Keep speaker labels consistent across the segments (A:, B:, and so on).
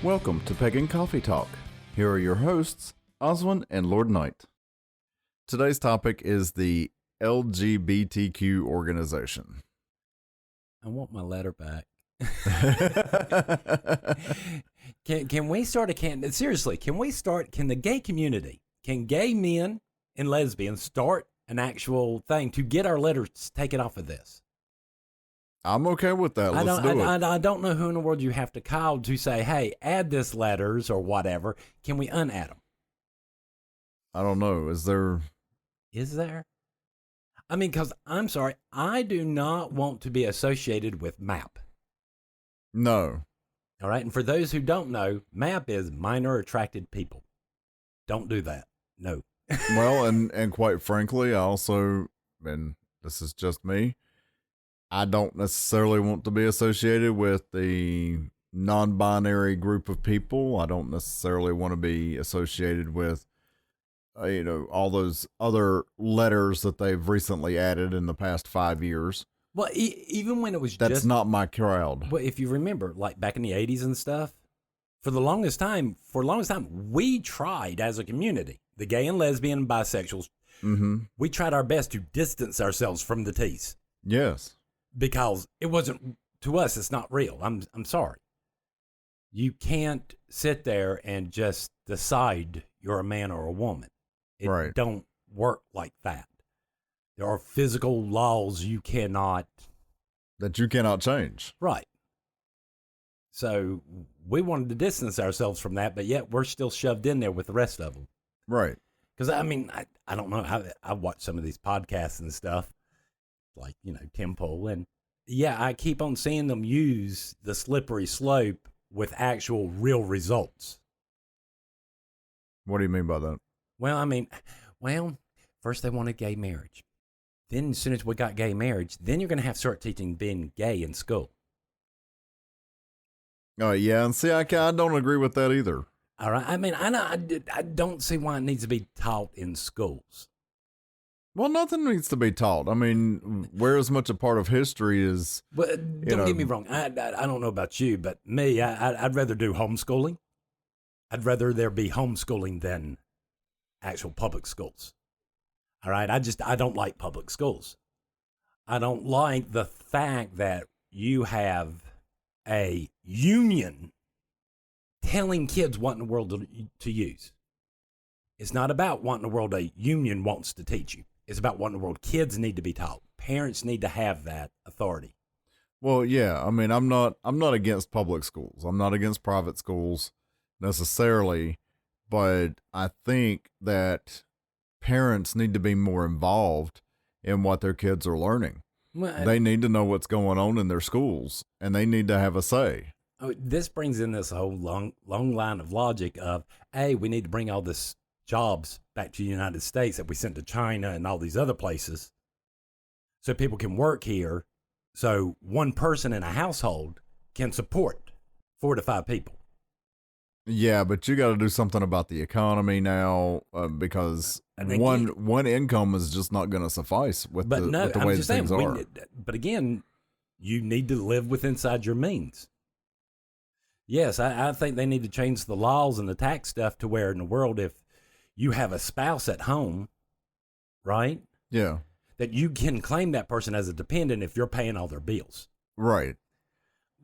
A: Welcome to Pagan Coffee Talk. Here are your hosts, Oswin and Lord Knight. Today's topic is the LGBTQ organization.
B: I want my letter back. Can we start a seriously, can the gay community, can gay men and lesbians start an actual thing to get our letters taken off of this?
A: I'm okay with that. Let's do it.
B: I don't know who in the world you have to call to say, hey, add this letters or whatever. Can we unadd them?
A: I don't know. Is there?
B: I mean, because I'm sorry, I do not want to be associated with MAP.
A: No.
B: All right. And for those who don't know, MAP is minor attracted people. Don't do that. No.
A: Well, and quite frankly, I also, and this is just me, I don't necessarily want to be associated with the non-binary group of people. I don't necessarily want to be associated with, all those other letters that they've recently added in the past 5 years.
B: Well, even when it was
A: That's not my crowd.
B: Well, if you remember, like back in the 80s and stuff, for the longest time, we tried as a community, the gay and lesbian and bisexuals, we tried our best to distance ourselves from the T's.
A: Yes.
B: Because it wasn't, to us, it's not real. I'm sorry. You can't sit there and just decide you're a man or a woman. It don't work like that. There are physical laws that you cannot
A: change.
B: Right. So we wanted to distance ourselves from that, but yet we're still shoved in there with the rest of them.
A: Right.
B: Because, I mean, I don't know how I watch some of these podcasts and stuff, like, Tim Pool. And, yeah, I keep on seeing them use the slippery slope with actual real results.
A: What do you mean by that?
B: Well, first they wanted gay marriage. Then as soon as we got gay marriage, then you're going to have to start teaching being gay in school.
A: Oh, yeah. And see, I don't agree with that either.
B: All right. I mean, I don't see why it needs to be taught in schools.
A: Well, nothing needs to be taught. I mean, where as much a part of history is...
B: But don't get me wrong. I don't know about you, but me, I'd rather do homeschooling. I'd rather there be homeschooling than actual public schools. All right? I don't like public schools. I don't like the fact that you have a union telling kids what in the world to use. It's not about what in the world a union wants to teach you. It's about what in the world kids need to be taught. Parents need to have that authority.
A: Well, yeah. I mean, I'm not against public schools. I'm not against private schools necessarily, but I think that parents need to be more involved in what their kids are learning. Well, they need to know what's going on in their schools, and they need to have a say.
B: This brings in this whole long line of logic of, hey, we need to bring all this jobs back to the United States that we sent to China and all these other places so people can work here. So one person in a household can support 4 to 5 people.
A: Yeah, but you got to do something about the economy now because one income is just not going to suffice with the way things are.
B: But again, you need to live inside your means. Yes, I think they need to change the laws and the tax stuff to where in the world, if you have a spouse at home, right?
A: Yeah.
B: That you can claim that person as a dependent if you're paying all their bills.
A: Right.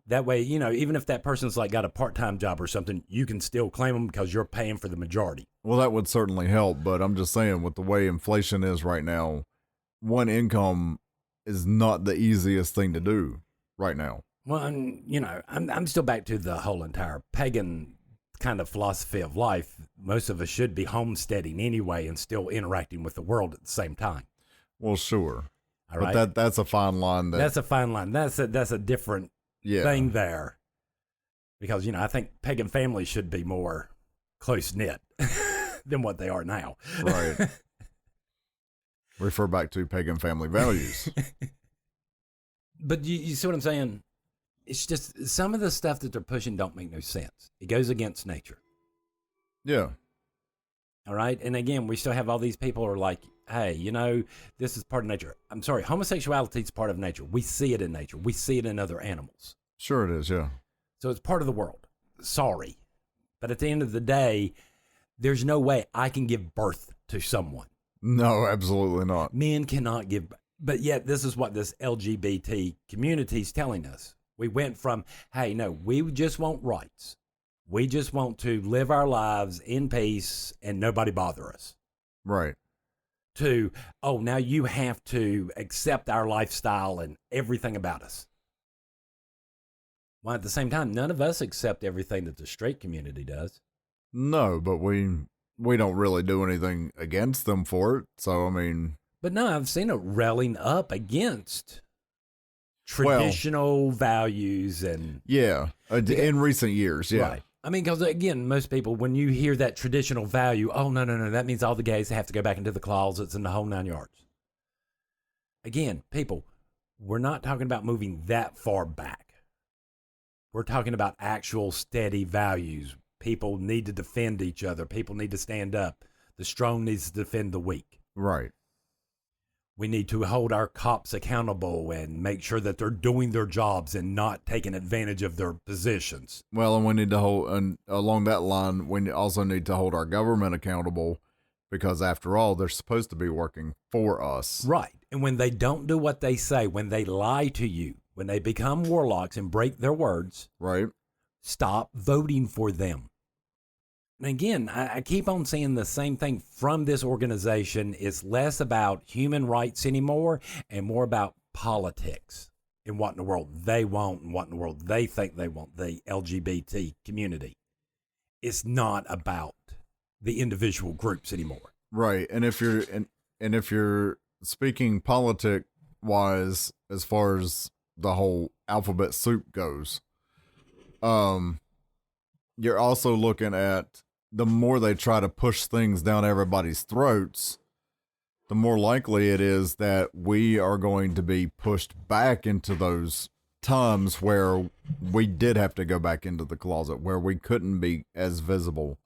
B: That way, even if that person's got a part-time job or something, you can still claim them because you're paying for the majority.
A: Well, that would certainly help, but I'm just saying with the way inflation is right now, one income is not the easiest thing to do right now.
B: Well, I'm still back to the whole entire pagan kind of philosophy of life. Most of us should be homesteading anyway and still interacting with the world at the same time.
A: Well, sure.
B: All right.
A: But that's a fine line.
B: That's a fine line. That's a different thing there. Because, I think pagan families should be more close-knit than what they are now.
A: Right. Refer back to pagan family values.
B: But you see what I'm saying? It's just some of the stuff that they're pushing don't make no sense. It goes against nature.
A: Yeah.
B: All right. And again, we still have all these people who are like, hey, this is part of nature. I'm sorry. Homosexuality is part of nature. We see it in nature. We see it in other animals.
A: Sure it is. Yeah.
B: So it's part of the world. Sorry. But at the end of the day, there's no way I can give birth to someone.
A: No, absolutely not.
B: Men cannot give, but yet this is what this LGBT community is telling us. We went from, hey, no, we just want rights. We just want to live our lives in peace and nobody bother us.
A: Right.
B: To, oh, now you have to accept our lifestyle and everything about us. Well, at the same time, none of us accept everything that the straight community does.
A: No, but we don't really do anything against them for it. So, I mean.
B: But no, I've seen a railing up against traditional values and.
A: Yeah, in recent years, yeah.
B: Right. I mean, because again, most people, when you hear that traditional value, oh, no, that means all the gays have to go back into the closets and the whole 9 yards. Again, people, we're not talking about moving that far back. We're talking about actual steady values. People need to defend each other. People need to stand up. The strong needs to defend the weak.
A: Right.
B: We need to hold our cops accountable and make sure that they're doing their jobs and not taking advantage of their positions.
A: Well, and we need to hold, and along that line, we also need to hold our government accountable because after all, they're supposed to be working for us.
B: Right. And when they don't do what they say, when they lie to you, when they become warlocks and break their words,
A: right,
B: stop voting for them. And again, I keep on saying the same thing from this organization. It's less about human rights anymore and more about politics and what in the world they want and what in the world they think they want, the LGBT community. It's not about the individual groups anymore.
A: Right. And if you're speaking politic wise as far as the whole alphabet soup goes, you're also looking at the more they try to push things down everybody's throats, the more likely it is that we are going to be pushed back into those times where we did have to go back into the closet, where we couldn't be as visible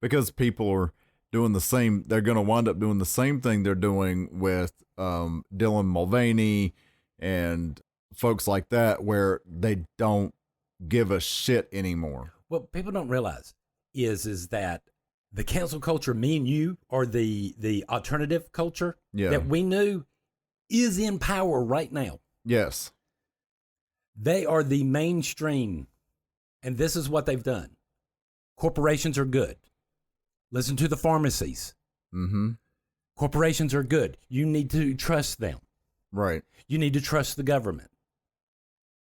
A: because people are doing the same. They're going to wind up doing the same thing they're doing with Dylan Mulvaney and folks like that, where they don't give a shit anymore.
B: What people don't realize is that the cancel culture, me and you, or the alternative culture that we knew is in power right now.
A: Yes.
B: They are the mainstream, and this is what they've done. Corporations are good. Listen to the pharmacies.
A: Mm-hmm.
B: Corporations are good. You need to trust them.
A: Right.
B: You need to trust the government.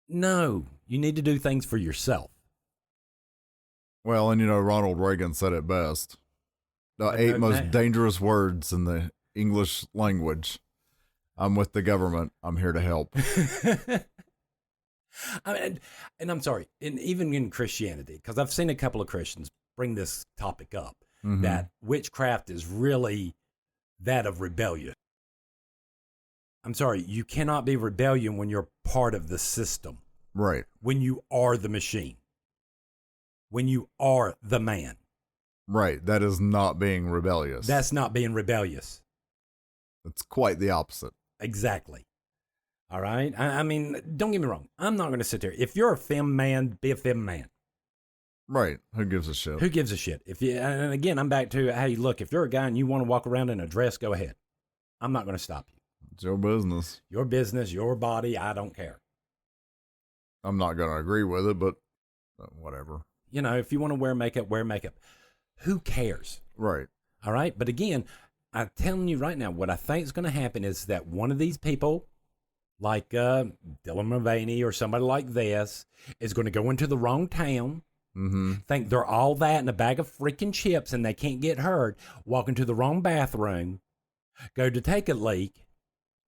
B: No, you need to do things for yourself.
A: Well, and Ronald Reagan said it best. The 8 most dangerous words in the English language. I'm with the government. I'm here to help.
B: I mean, and I'm sorry, and even in Christianity, because I've seen a couple of Christians bring this topic up, that witchcraft is really that of rebellion. I'm sorry, you cannot be rebellion when you're part of the system.
A: Right.
B: When you are the machine. When you are the man.
A: Right. That is not being rebellious.
B: That's not being rebellious.
A: It's quite the opposite.
B: Exactly. All right. I mean, don't get me wrong. I'm not going to sit there. If you're a femme man, be a femme man.
A: Right. Who gives a shit?
B: Who gives a shit? And again, I'm back to how you look. If you're a guy and you want to walk around in a dress, go ahead. I'm not going to stop you.
A: It's your business.
B: Your business, your body. I don't care.
A: I'm not going to agree with it, but whatever.
B: If you want to wear makeup, wear makeup. Who cares?
A: Right.
B: All right. But again, I'm telling you right now, what I think is going to happen is that one of these people, like Dylan Mulvaney or somebody like this, is going to go into the wrong town, think they're all that in a bag of freaking chips and they can't get hurt, walk into the wrong bathroom, go to take a leak,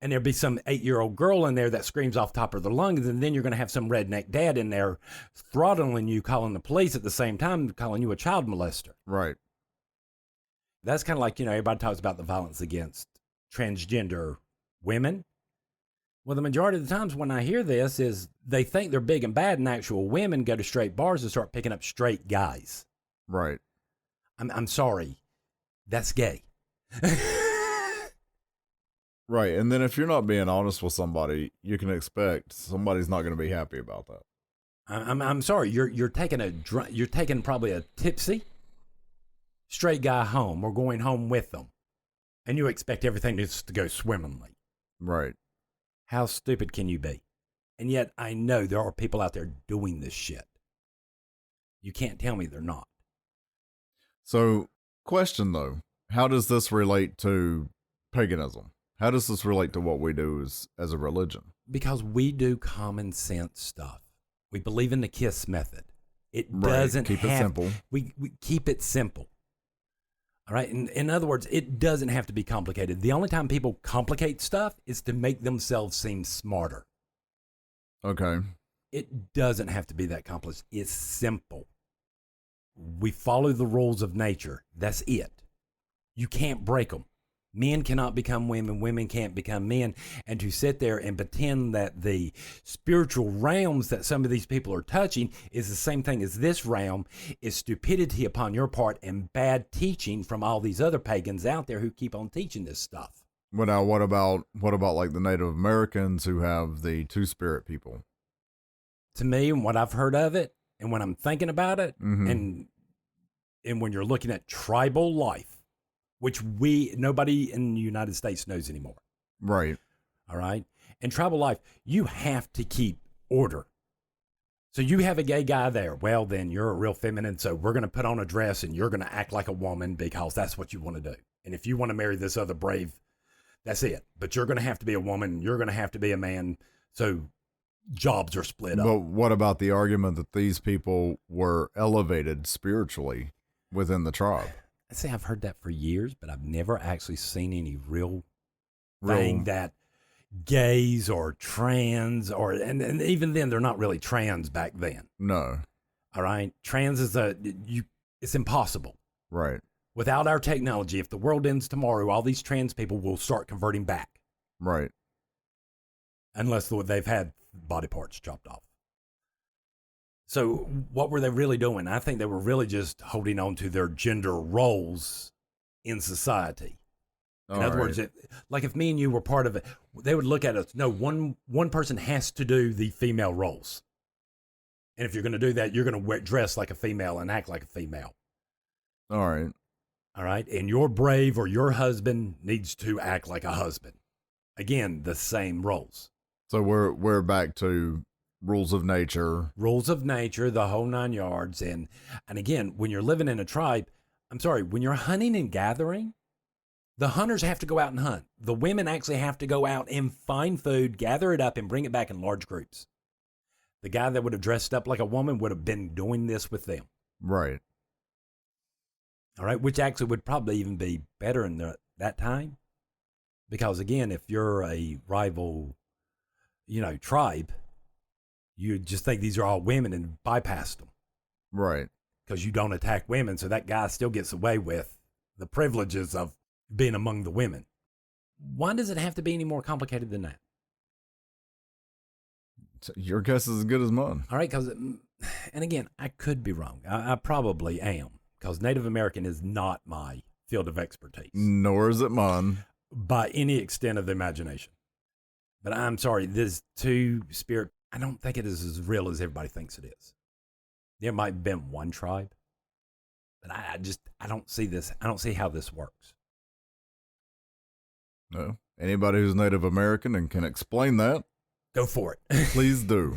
B: and there'll be some 8-year-old girl in there that screams off top of their lungs, and then you're going to have some redneck dad in there throttling you, calling the police at the same time, calling you a child molester.
A: Right.
B: That's kind of like, everybody talks about the violence against transgender women. Well, the majority of the times when I hear this is they think they're big and bad, and actual women go to straight bars and start picking up straight guys.
A: Right.
B: I'm sorry. That's gay.
A: Right. And then if you're not being honest with somebody, you can expect somebody's not going to be happy about that.
B: I'm sorry. You're taking you're taking probably a tipsy straight guy home or going home with them, and you expect everything just to go swimmingly.
A: Right.
B: How stupid can you be? And yet I know there are people out there doing this shit. You can't tell me they're not.
A: So, question though, how does this relate to paganism? How does this relate to what we do as a religion?
B: Because we do common sense stuff. We believe in the KISS method. It
A: Right.
B: doesn't
A: Keep it simple.
B: We keep it simple. All right. In other words, it doesn't have to be complicated. The only time people complicate stuff is to make themselves seem smarter.
A: Okay.
B: It doesn't have to be that complex. It's simple. We follow the rules of nature. That's it. You can't break them. Men cannot become women. Women can't become men. And to sit there and pretend that the spiritual realms that some of these people are touching is the same thing as this realm is stupidity upon your part and bad teaching from all these other pagans out there who keep on teaching this stuff.
A: Well, now what about like the Native Americans who have the two-spirit people?
B: To me, and what I've heard of it, and when I'm thinking about it,
A: Mhm.
B: and when you're looking at tribal life, which nobody in the United States knows anymore.
A: Right.
B: All right. In tribal life, you have to keep order. So you have a gay guy there. Well, then you're a real feminine. So we're going to put on a dress and you're going to act like a woman because that's what you want to do. And if you want to marry this other brave, that's it. But you're going to have to be a woman. You're going to have to be a man. So jobs are split up.
A: But what about the argument that these people were elevated spiritually within the tribe?
B: I say I've heard that for years, but I've never actually seen any real thing that gays or trans and even then they're not really trans back then.
A: No.
B: All right. Trans is it's impossible.
A: Right.
B: Without our technology, if the world ends tomorrow, all these trans people will start converting back.
A: Right.
B: Unless they've had body parts chopped off. So what were they really doing? I think they were really just holding on to their gender roles in society. In other words, like if me and you were part of it, they would look at us. No, one person has to do the female roles. And if you're going to do that, you're going to dress like a female and act like a female.
A: All right.
B: All right. And your brave or your husband needs to act like a husband. Again, the same roles.
A: So we're back to rules of nature.
B: Rules of nature, the whole 9 yards. And again, when you're living in a tribe, I'm sorry, when you're hunting and gathering, the hunters have to go out and hunt. The women actually have to go out and find food, gather it up, and bring it back in large groups. The guy that would have dressed up like a woman would have been doing this with them.
A: Right.
B: All right, which actually would probably even be better in that time. Because again, if you're a rival, tribe, you just think these are all women and bypass them.
A: Right.
B: Because you don't attack women, so that guy still gets away with the privileges of being among the women. Why does it have to be any more complicated than that?
A: Your guess is as good as mine.
B: All right, and again, I could be wrong. I probably am, because Native American is not my field of expertise.
A: Nor is it mine.
B: By any extent of the imagination. But I'm sorry, this two-spirit, I don't think it is as real as everybody thinks it is. There might have been one tribe, but I don't see this. I don't see how this works.
A: No. Anybody who's Native American and can explain that,
B: go for it.
A: Please do.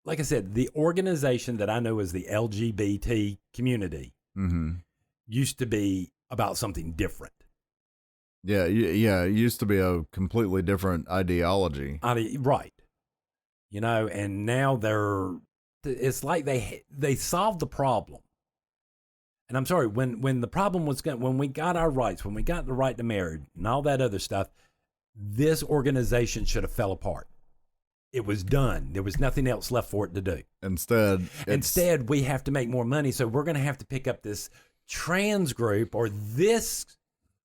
B: Like I said, the organization that I know as the LGBT community used to be about something different.
A: Yeah, it used to be a completely different ideology.
B: Right. And now it's like they solved the problem. And I'm sorry, when the problem was, when we got our rights, when we got the right to marry and all that other stuff, this organization should have fell apart. It was done. There was nothing else left for it to do. Instead, we have to make more money. So we're going to have to pick up this trans group or this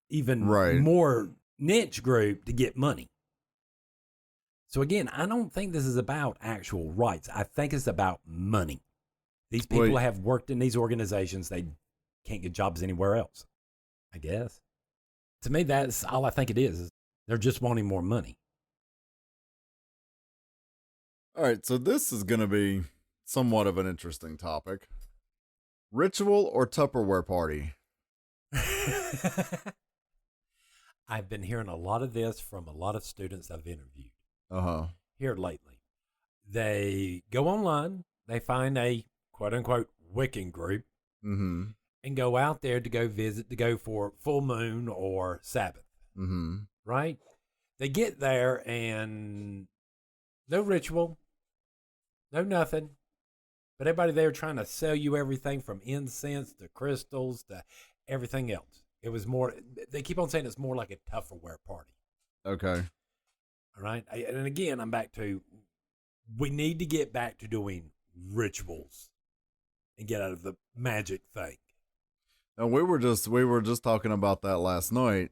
B: even more niche group to get money. So again, I don't think this is about actual rights. I think it's about money. These people have worked in these organizations. They can't get jobs anywhere else, I guess. To me, that's all I think it is. They're just wanting more money.
A: All right, so this is going to be somewhat of an interesting topic. Ritual or Tupperware party?
B: I've been hearing a lot of this from a lot of students I've interviewed
A: Uh-huh.
B: here lately. They go online, they find a quote unquote Wiccan group,
A: Mm-hmm.
B: and go out there to go visit, to go for full moon or Sabbath,
A: Mm-hmm.
B: right? They get there and no ritual, no nothing. But everybody there trying to sell you everything from incense to crystals to everything else. It was more, they keep on saying it's more like a Tupperware party.
A: Okay.
B: All right. And again, I'm back to, we need to get back to doing rituals and get out of the magic thing.
A: Now we were just talking about that last night.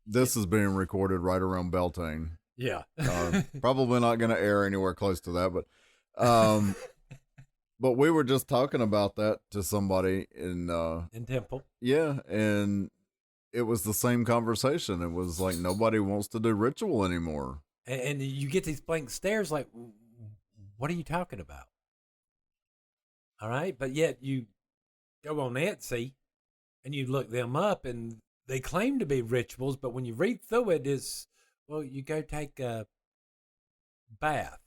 A: This is being recorded right around Beltane.
B: Yeah.
A: Probably not going to air anywhere close to that, but we were just talking about that to somebody in
B: Temple.
A: Yeah, and it was the same conversation. It was like nobody wants to do ritual anymore.
B: And you get these blank stares like, what are you talking about? All right. But yet you go on Etsy and you look them up and they claim to be rituals, but when you read through it, it's, well, you go take a bath,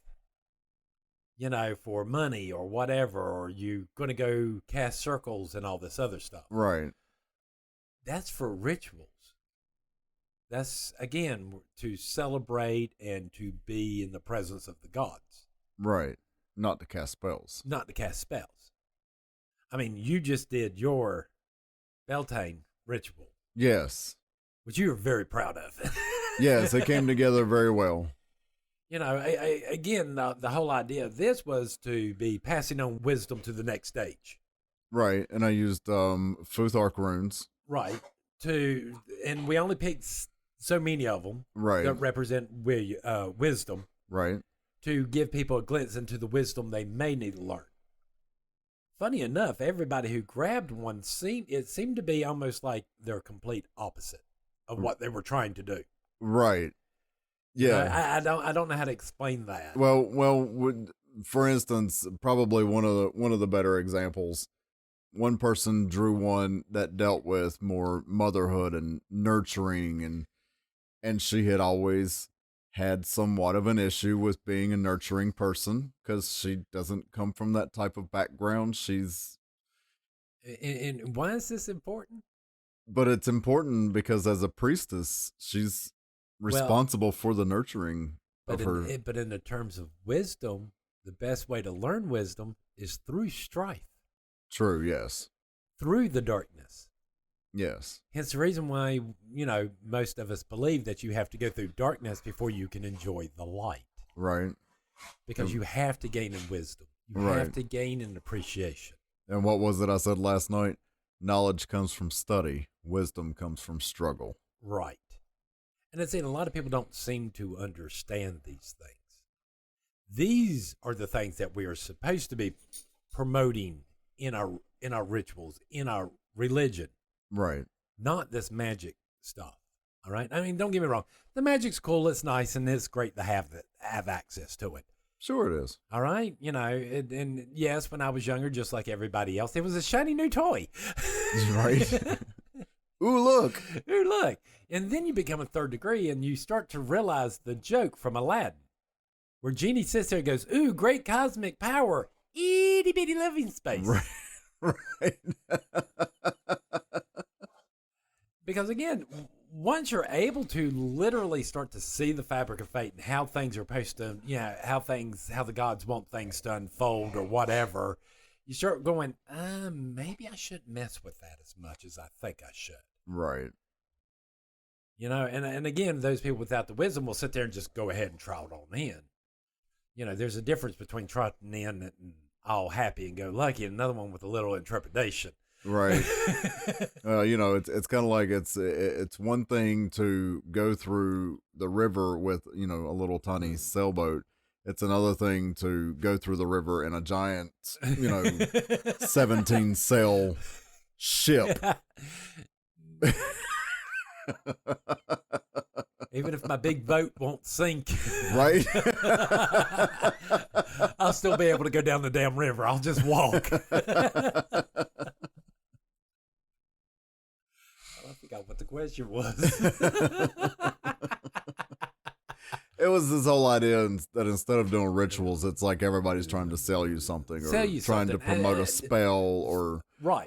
B: for money or whatever, or you going to go cast circles and all this other stuff.
A: Right.
B: That's for rituals. That's, again, to celebrate and to be in the presence of the gods.
A: Right. Not to cast spells.
B: Not to cast spells. I mean, you just did your Beltane ritual.
A: Yes.
B: Which you were very proud of.
A: Yes, it came together very well.
B: Again, the whole idea of this was to be passing on wisdom to the next stage.
A: Right, and I used Futhark runes.
B: Right. And we only picked so many of them.
A: Right.
B: That represent wisdom.
A: Right.
B: To give people a glimpse into the wisdom they may need to learn. Funny enough, everybody who grabbed one seemed to be almost like their complete opposite of what they were trying to do.
A: Right. Yeah.
B: I don't know how to explain that.
A: Well, for instance, probably one of the better examples. One person drew one that dealt with more motherhood and nurturing, and she had always had somewhat of an issue with being a nurturing person because she doesn't come from that type of background.
B: And why is this important?
A: But it's important because as a priestess, she's responsible for the nurturing of her.
B: But in the terms of wisdom, the best way to learn wisdom is through strife.
A: True, yes.
B: Through the darkness.
A: Yes.
B: Hence the reason why, most of us believe that you have to go through darkness before you can enjoy the light.
A: Right.
B: Because you have to gain in wisdom. You have to gain in appreciation.
A: And what was it I said last night? Knowledge comes from study. Wisdom comes from struggle.
B: Right. And it's a lot of people don't seem to understand these things. These are the things that we are supposed to be promoting in our rituals, in our religion.
A: Right.
B: Not this magic stuff. All right. I mean, don't get me wrong. The magic's cool. It's nice. And it's great to have access to it.
A: Sure it is.
B: All right. And yes, when I was younger, just like everybody else, it was a shiny new toy.
A: Right. Ooh, look.
B: Ooh, look. And then you become a third degree and you start to realize the joke from Aladdin where Genie sits there and goes, ooh, great cosmic power. Itty bitty living space.
A: Right.
B: Because again, once you're able to literally start to see the fabric of fate and how things are supposed to, how the gods want things to unfold or whatever, you start going, maybe I shouldn't mess with that as much as I think I should.
A: Right.
B: And again, those people without the wisdom will sit there and just go ahead and trot on in. There's a difference between trotting in and all happy and go lucky and another one with a little intrepidation.
A: Right. It's kind of like it's one thing to go through the river with, a little tiny sailboat. It's another thing to go through the river in a giant, 17 sail ship.
B: Even if my big boat won't sink,
A: Right?
B: I'll still be able to go down the damn river. I'll just walk. I forgot what the question was.
A: It was this whole idea that instead of doing rituals, it's like everybody's trying to sell you something or trying to promote a spell or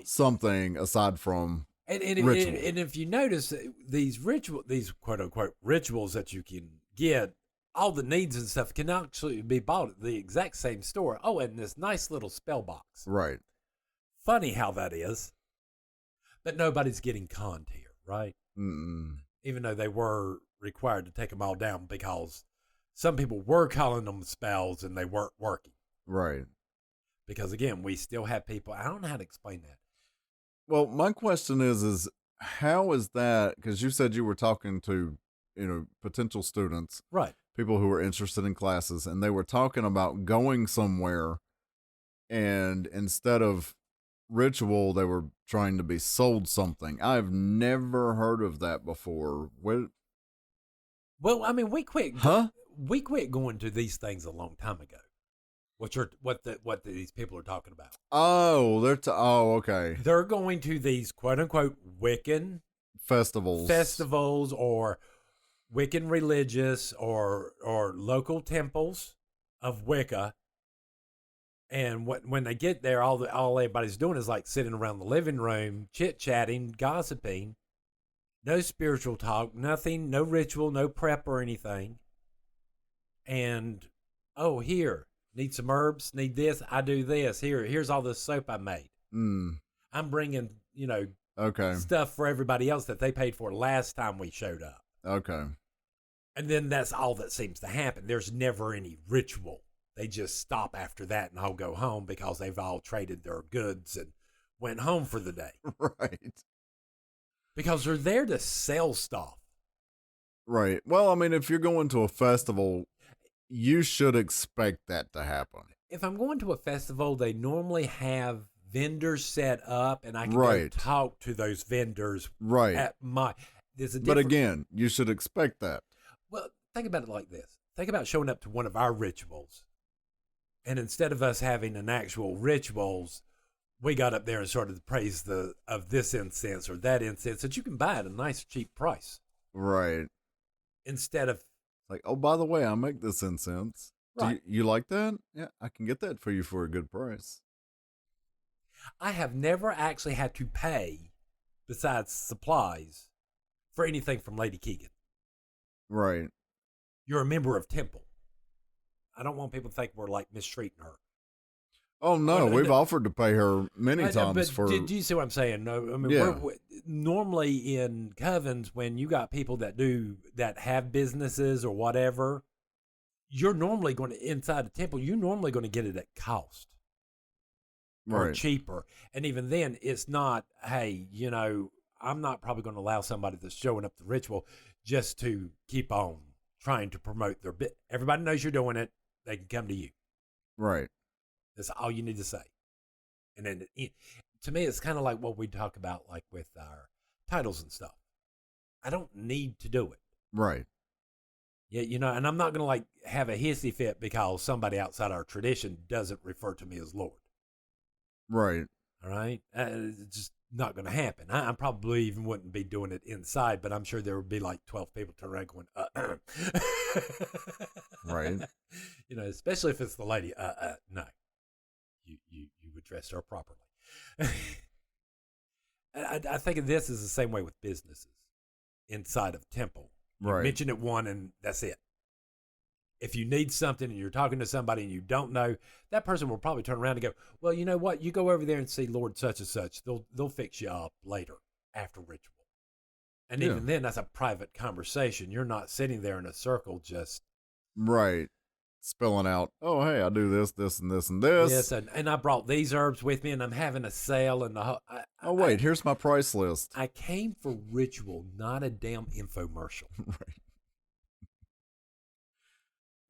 A: something aside from ritual.
B: And if you notice these quote unquote rituals that you can get, all the needs and stuff can actually be bought at the exact same store. Oh, and this nice little spell box.
A: Right.
B: Funny how that is. But nobody's getting conned here, right?
A: Mm-mm.
B: Even though they were required to take them all down because some people were calling them spells and they weren't working.
A: Right.
B: Because again, we still have people, I don't know how to explain that.
A: Well, my question is how is that? Because you said you were talking to, potential students,
B: right?
A: People who were interested in classes, and they were talking about going somewhere, and instead of ritual, they were trying to be sold something. I've never heard of that before.
B: Well, I mean, we quit.
A: Huh?
B: We quit going to these things a long time ago. What these people are talking about?
A: Oh, okay.
B: They're going to these quote unquote Wiccan festivals, or Wiccan religious or local temples of Wicca. And when they get there, all everybody's doing is like sitting around the living room, chit chatting, gossiping. No spiritual talk, nothing, no ritual, no prep or anything. And here. Need some herbs, need this, I do this. Here's all this soap I made. I'm bringing, stuff for everybody else that they paid for last time we showed up.
A: Okay.
B: And then that's all that seems to happen. There's never any ritual. They just stop after that and all go home because they've all traded their goods and went home for the day.
A: Right.
B: Because they're there to sell stuff.
A: Right. Well, I mean, if you're going to a festival, you should expect that to happen.
B: If I'm going to a festival, they normally have vendors set up, and I can go talk to those vendors.
A: Right. But again, you should expect that.
B: Well, think about it like this. Think about showing up to one of our rituals, and instead of us having an actual rituals, we got up there and started to praise of this incense or that incense that you can buy at a nice cheap price.
A: Right.
B: Instead of
A: like, oh, by the way, I make this incense.
B: Right.
A: You like that? Yeah, I can get that for you for a good price.
B: I have never actually had to pay, besides supplies, for anything from Lady Keegan.
A: Right.
B: You're a member of Temple. I don't want people to think we're like mistreating her.
A: Oh, no, we've offered to pay her many times for...
B: Do you see what I'm saying? No, I mean, we're normally in covens, when you got people that have businesses or whatever, you're normally going to, inside the temple, you're normally going to get it at cost. Or cheaper. And even then, it's not, hey, I'm not probably going to allow somebody that's showing up the ritual just to keep on trying to promote their bit. Everybody knows you're doing it. They can come to you.
A: Right.
B: That's all you need to say. And then, to me, it's kind of like what we talk about, like with our titles and stuff. I don't need to do it.
A: Right.
B: Yeah, and I'm not going to like have a hissy fit because somebody outside our tradition doesn't refer to me as Lord.
A: Right.
B: All right. It's just not going to happen. I probably even wouldn't be doing it inside, but I'm sure there would be like 12 people turning around going,
A: Right.
B: Especially if it's the lady, no. You addressed her properly. I think of this as the same way with businesses inside of Temple. You mention it one and that's it. If you need something and you're talking to somebody and you don't know, that person will probably turn around and go, well, you know what? You go over there and see Lord such and such. They'll fix you up later after ritual. And even then, that's a private conversation. You're not sitting there in a circle just...
A: Right. Spelling out, oh, hey, I do this, this, and this, and this.
B: Yes, and I brought these herbs with me, and I'm having a sale. And
A: here's my price list.
B: I came for ritual, not a damn infomercial.
A: Right.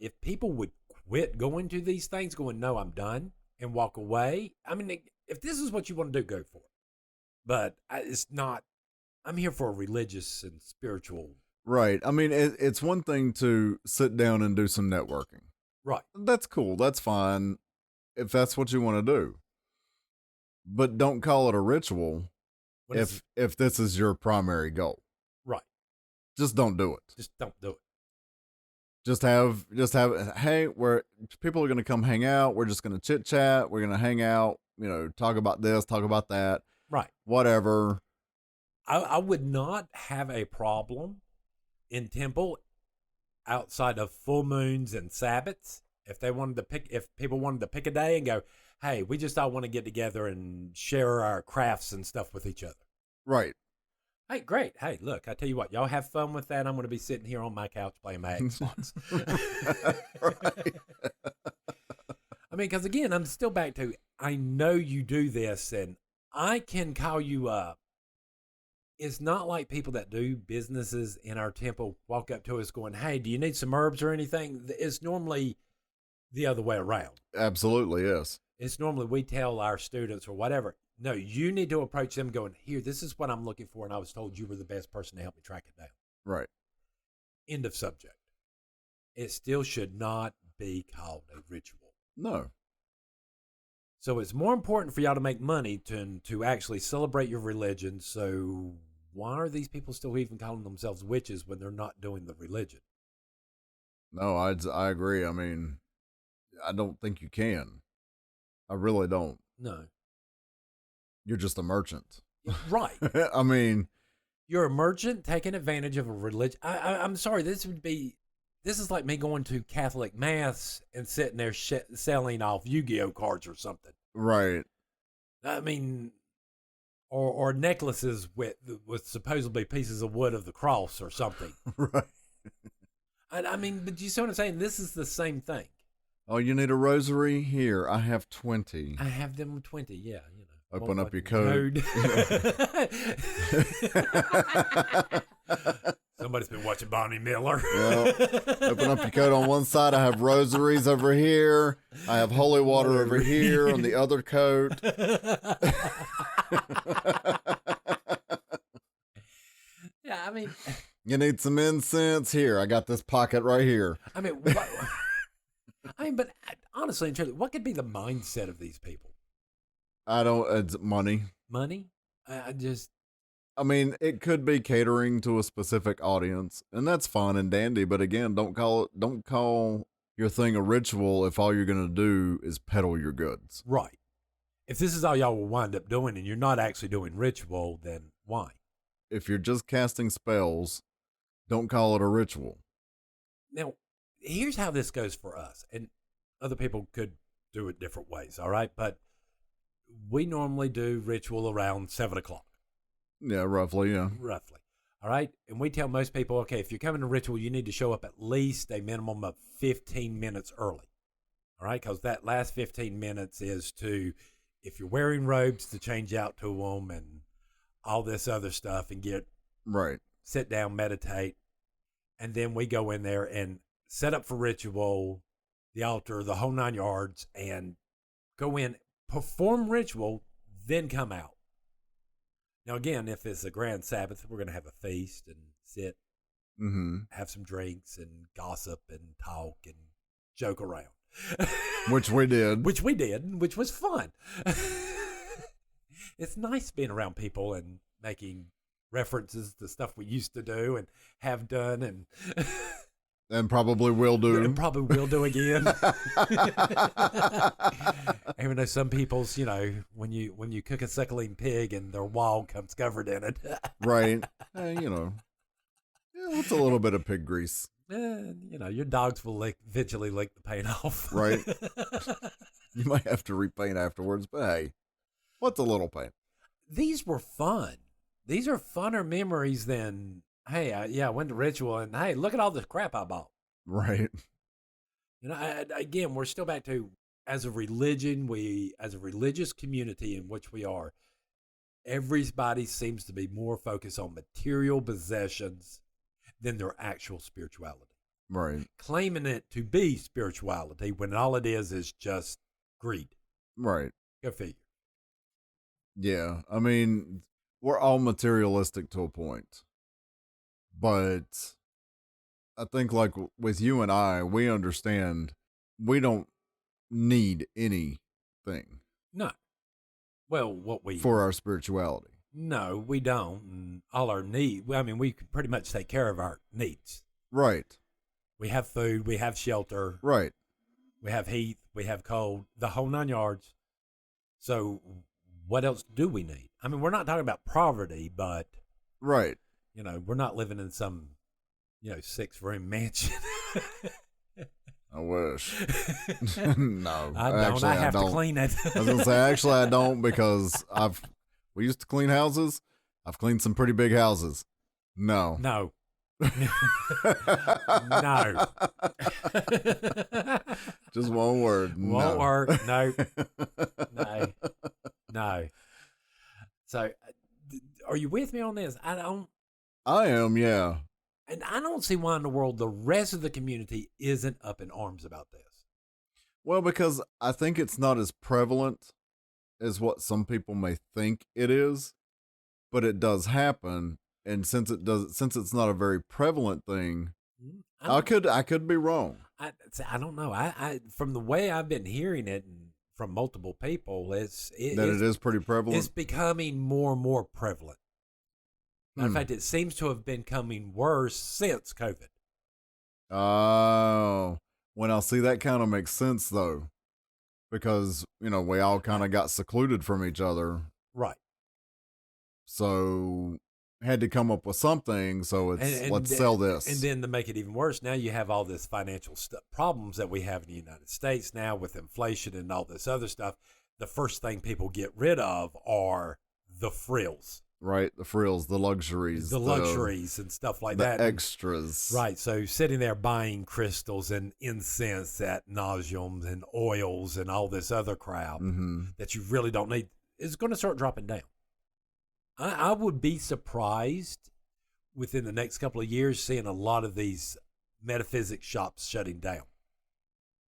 B: If people would quit going to these things, going, no, I'm done, and walk away. I mean, if this is what you want to do, go for it. But it's not, I'm here for a religious and spiritual
A: Right. I mean, it's one thing to sit down and do some networking.
B: Right.
A: That's cool. That's fine if that's what you want to do. But don't call it a ritual
B: When it's,
A: if this is your primary goal.
B: right.
A: Just don't do it.
B: Just don't do it.
A: Just have hey, people are going to come hang out. We're just going to chit chat. We're going to hang out, talk about this, talk about that.
B: Right.
A: Whatever.
B: I would not have a problem in temple outside of full moons and Sabbaths. If people wanted to pick a day and go, hey, we just all want to get together and share our crafts and stuff with each other.
A: Right.
B: Hey, great. Hey, look, I tell you what, y'all have fun with that. I'm going to be sitting here on my couch playing my Xbox.
A: Right.
B: I mean, because again, I'm still back to, I know you do this and I can call you up. It's not like people that do businesses in our temple walk up to us going, hey, do you need some herbs or anything? It's normally the other way around.
A: Absolutely, yes.
B: It's normally we tell our students or whatever, no, you need to approach them going, here, this is what I'm looking for, and I was told you were the best person to help me track it down.
A: Right.
B: End of subject. It still should not be called a ritual.
A: No.
B: So it's more important for y'all to make money to actually celebrate your religion. So why are these people still even calling themselves witches when they're not doing the religion?
A: No, I agree. I mean, I don't think you can. I really don't.
B: No.
A: You're just a merchant.
B: Right.
A: I mean,
B: you're a merchant taking advantage of a religion. I'm sorry. This is like me going to Catholic mass and sitting there selling off Yu-Gi-Oh cards or something.
A: Right.
B: I mean, or necklaces with supposedly pieces of wood of the cross or something.
A: Right.
B: I mean, but you see what I'm saying? This is the same thing.
A: Oh, you need a rosary? Here, I have 20.
B: I have them 20, yeah,
A: Open up your code.
B: Somebody's been watching Bonnie Miller.
A: Well, open up your code on one side. I have rosaries over here. I have holy water over here on the other coat.
B: Yeah, I mean,
A: you need some incense? Here, I got this pocket right here.
B: I mean, but honestly and truly, what could be the mindset of these people?
A: It's money.
B: Money?
A: I mean, it could be catering to a specific audience, and that's fine and dandy, but again, don't call your thing a ritual if all you're going to do is peddle your goods.
B: Right. If this is all y'all will wind up doing and you're not actually doing ritual, then why?
A: If you're just casting spells, don't call it a ritual.
B: Now, here's how this goes for us, and other people could do it different ways, all right? But we normally do ritual around 7 o'clock.
A: Yeah, roughly, yeah.
B: Roughly. All right? And we tell most people, okay, if you're coming to ritual, you need to show up at least a minimum of 15 minutes early. All right? Because that last 15 minutes is to, if you're wearing robes, to change out to them and all this other stuff and sit down, meditate. And then we go in there and set up for ritual, the altar, the whole 9 yards, and go in, perform ritual, then come out. Now, again, if it's a grand Sabbath, we're going to have a feast and sit, have some drinks and gossip and talk and joke around.
A: Which we did.
B: Which was fun. It's nice being around people and making references to stuff we used to do and have done
A: and probably will do.
B: And probably will do again. Even though some people's, when you cook a suckling pig and their wall comes covered in it.
A: Right. What's a little bit of pig grease?
B: Your dogs will eventually lick the paint off.
A: Right. You might have to repaint afterwards, but hey, what's a little paint?
B: These were fun. These are funner memories than, hey, I went to ritual and, hey, look at all this crap I bought.
A: Right.
B: Again, we're still back to, as a religion, as a religious community in which we are, everybody seems to be more focused on material possessions than their actual spirituality.
A: Right.
B: Claiming it to be spirituality when all it is just greed.
A: Right.
B: Go figure.
A: Yeah. I mean, we're all materialistic to a point, but I think like with you and I, we understand we don't need anything
B: No. Well, what we
A: for our spirituality.
B: no, we don't. And all our need. I mean, we can pretty much take care of our needs.
A: Right.
B: We have food. We have shelter.
A: Right.
B: We have heat. We have cold. The whole 9 yards. So, what else do we need? I mean, we're not talking about poverty, but
A: Right.
B: we're not living in some 6-room mansion.
A: I wish. No,
B: I don't.
A: Actually,
B: I have
A: don't.
B: to clean it.
A: I was gonna say, actually, I don't because we used to clean houses. I've cleaned some pretty big houses. No.
B: No. No.
A: Just one word.
B: Won't
A: no.
B: work. No. No. No. So, are you with me on this?
A: I am, yeah.
B: And I don't see why in the world the rest of the community isn't up in arms about this.
A: Well, because I think it's not as prevalent as what some people may think it is, but it does happen. And since it's not a very prevalent thing, I could be wrong.
B: I don't know. I from the way I've been hearing it and from multiple people, it is pretty prevalent.
A: It's
B: becoming more and more prevalent. Matter of fact, it seems to have been coming worse since COVID.
A: Oh, well, now see, that kind of makes sense though, because we all kind of got secluded from each other,
B: right?
A: So had to come up with something. So let's sell this,
B: and then to make it even worse, now you have all this financial problems that we have in the United States now with inflation and all this other stuff. The first thing people get rid of are the frills.
A: Right, the frills, the luxuries,
B: and stuff like that,
A: extras.
B: Right, so sitting there buying crystals and incense at nauseum and oils and all this other crap that you really don't need is going to start dropping down. I would be surprised within the next couple of years seeing a lot of these metaphysics shops shutting down.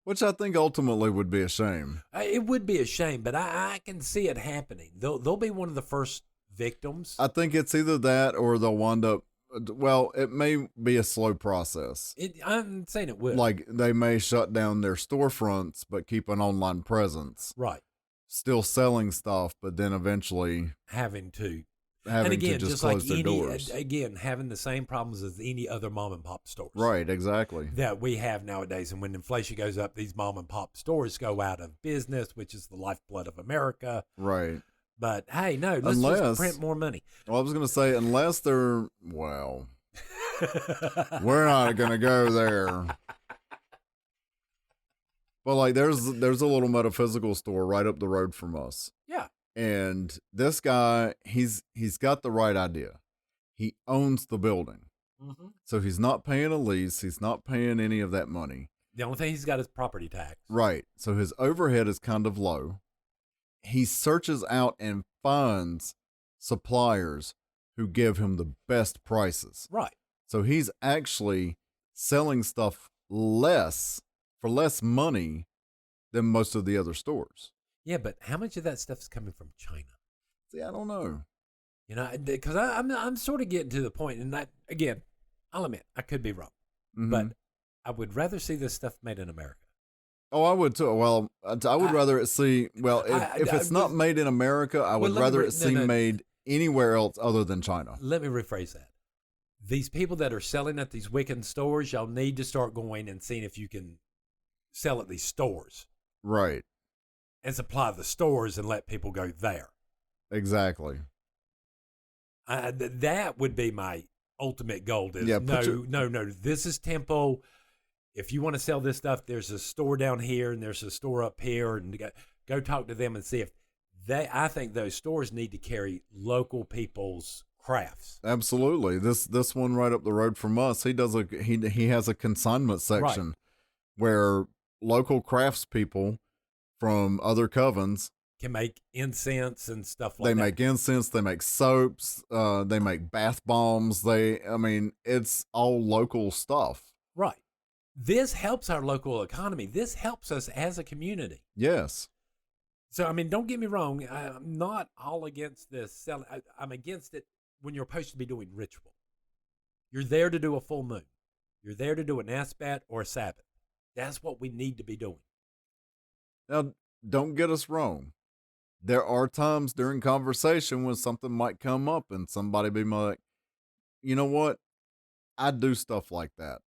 A: Which I think ultimately would be a shame.
B: It would be a shame, but I can see it happening. They'll be one of the first victims.
A: I think it's either that or they'll wind up, well, it may be a slow process.
B: I'm saying it will.
A: Like they may shut down their storefronts but keep an online presence.
B: Right.
A: Still selling stuff, but then eventually
B: having to
A: just close their doors.
B: Again, having the same problems as any other mom and pop stores.
A: Right, exactly.
B: That we have nowadays. And when inflation goes up, these mom and pop stores go out of business, which is the lifeblood of America.
A: Right.
B: But hey, no, let's just print more money.
A: Well, I was going to say, unless they're, well, we're not going to go there. But like, there's a little metaphysical store right up the road from us.
B: Yeah.
A: And this guy, he's got the right idea. He owns the building. Mm-hmm. So he's not paying a lease. He's not paying any of that money.
B: The only thing he's got is property tax.
A: Right. So his overhead is kind of low. He searches out and finds suppliers who give him the best prices.
B: Right.
A: So he's actually selling stuff for less money than most of the other stores.
B: Yeah, but how much of that stuff is coming from China?
A: See, I don't know.
B: Because I'm sort of getting to the point, and again, I'll admit I could be wrong, but I would rather see this stuff made in America.
A: Oh, I would too. Well, I would rather see. Well, if it's not made in America, I would rather it see made anywhere else other than China.
B: Let me rephrase that. These people that are selling at these Wiccan stores, y'all need to start going and seeing if you can sell at these stores,
A: right?
B: And supply the stores and let people go there.
A: Exactly.
B: That would be my ultimate goal. No. This is Tempo. If you want to sell this stuff, there's a store down here and there's a store up here, and go talk to them and see if I think those stores need to carry local people's crafts.
A: Absolutely. This one right up the road from us, he has a consignment section where local craftspeople from other covens
B: can make incense and stuff like that.
A: They make incense, they make soaps, they make bath bombs. It's all local stuff.
B: Right. This helps our local economy. This helps us as a community.
A: Yes.
B: So, don't get me wrong. I'm not all against this selling. I'm against it when you're supposed to be doing ritual. You're there to do a full moon. You're there to do an asbat or a Sabbath. That's what we need to be doing.
A: Now, don't get us wrong. There are times during conversation when something might come up and somebody be like, you know what? I do stuff like that.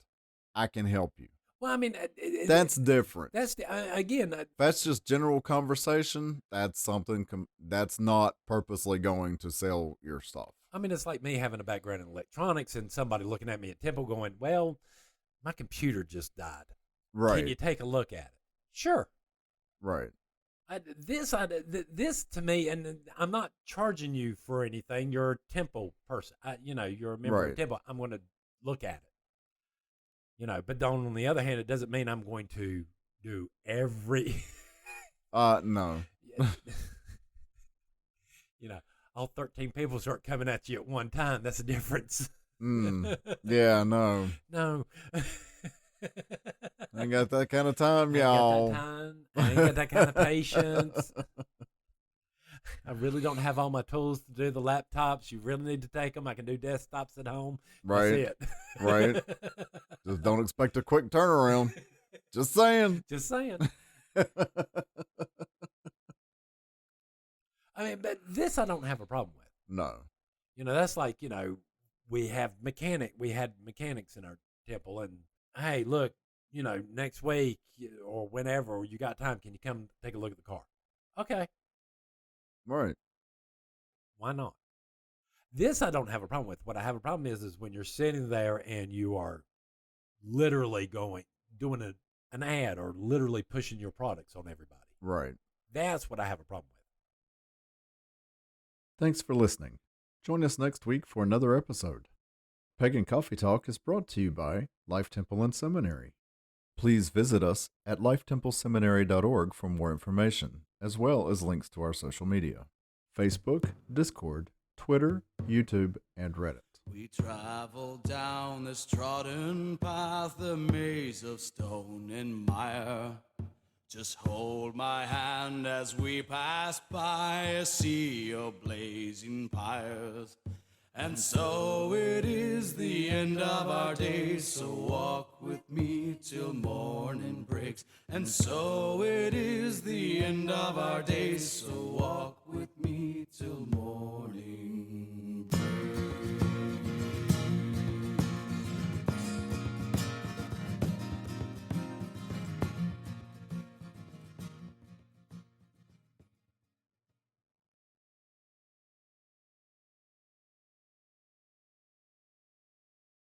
A: I can help you.
B: Well, I mean,
A: That's different.
B: That's again.
A: That's just general conversation. That's something that's not purposely going to sell your stuff.
B: I mean, it's like me having a background in electronics and somebody looking at me at Temple going, well, my computer just died.
A: Right.
B: Can you take a look at it? Sure.
A: Right.
B: This to me, and I'm not charging you for anything. You're a Temple person. You're a member of Temple. I'm going to look at it. But on the other hand, it doesn't mean I'm going to do every.
A: No.
B: All 13 people start coming at you at one time. That's the difference.
A: Yeah, no.
B: No.
A: I ain't got that kind of time, y'all.
B: I ain't got that kind of patience. I really don't have all my tools to do the laptops. You really need to take them. I can do desktops at home.
A: Right.
B: That's it.
A: Right. Just don't expect a quick turnaround. Just saying.
B: Just saying. I mean, but this I don't have a problem with.
A: No.
B: That's like, we had mechanics in our temple, and hey, look, next week or whenever you got time, can you come take a look at the car? Okay.
A: Right.
B: Why not? This I don't have a problem with. What I have a problem is when you're sitting there and you are literally doing an ad or literally pushing your products on everybody.
A: Right.
B: That's what I have a problem with.
A: Thanks for listening. Join us next week for another episode. Pagan Coffee Talk is brought to you by Life Temple and Seminary. Please visit us at lifetempleseminary.org for more information, as well as links to our social media: Facebook, Discord, Twitter, YouTube, and Reddit.
C: We travel down this trodden path, a maze of stone and mire. Just hold my hand as we pass by a sea of blazing pyres. And so it is the end of our days, so walk with me till morning breaks. And so it is the end of our days, so walk with